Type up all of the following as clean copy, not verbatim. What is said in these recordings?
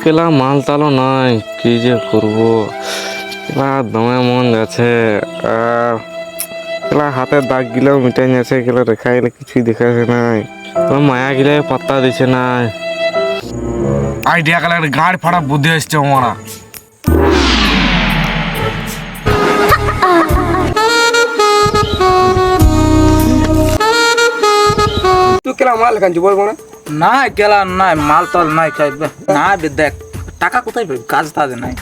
কেলা মাল তালো নাই, কি যে করবো। কেলা দমে মন যাচ্ছে, আর কেলা হাতের দাগ গিলাও মিটাই যাচ্ছে, কেলা রেখা গেলে কিছুই দেখাছে নাই, মায়া গিলে পাত্তা দিছে নাই। আইডিয়া কালে একটা গাড় ফাড়া বুদ্ধি আসছে আমারা। তুই কেলা মাল কাঞ্চি বলবো না? না গেলা নাই মাল টাল নাই খাইবে না বে দেখ টাকা কোথায় পাবি কাজ টাজ নাই।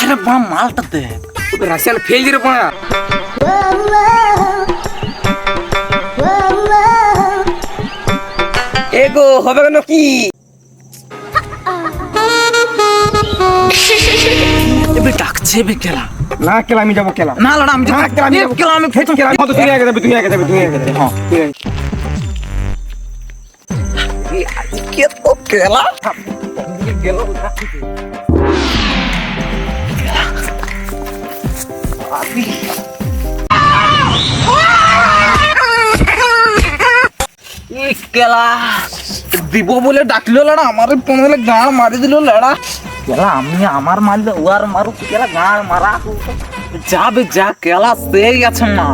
আরে বা মালটা দেখ তুই রাশিয়ান ফেল দিরে পড়া। এগো হবে কেন কি? এবে ডাকছে বে গেলা না কেলা আমি যাবো কেলা। না লড়া আমি না, কেলা আমি যাবো। গেলা আমি ফেটে কেলা তো তুই আগে যাবি, তুই আগে যাবি, তুই আগে যাবি। হ্যাঁ তুই আগে। কে তো গেলা কেলা দিব বলে ডাকলো লড়া আমার পনেলে গাঁড় মারি দিল লড়া কেলা আমি আমার মারলে ওয়ার মারু কেলা গাঁড় মারা যাবে যা কেলা সে গেছে না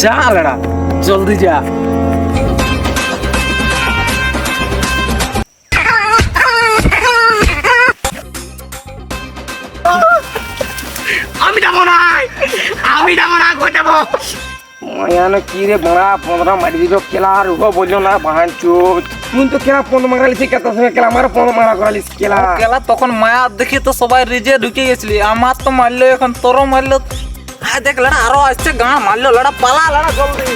যা লড়া জলদি যা আমি যাবো না, আমি যাবো না, কই যাবো? মায়ানো কি রে বড়া 15 মারি দিল কেলা, আর উগো বললো না বাহানচো। তুই তো কেলা 15 মারালিস কত সময় কেলা আমার 15 মারা করালিস কেলা। কেলা তখন মায়া দেখি তো সবাই রিজে ঢুকে গেছিলি আমার তো মারলো এখন তোরও মারলো হ্যাঁ দেখ লড়া আরো আসছে গাঁ মারলো লড়া পালা লড়া জলদি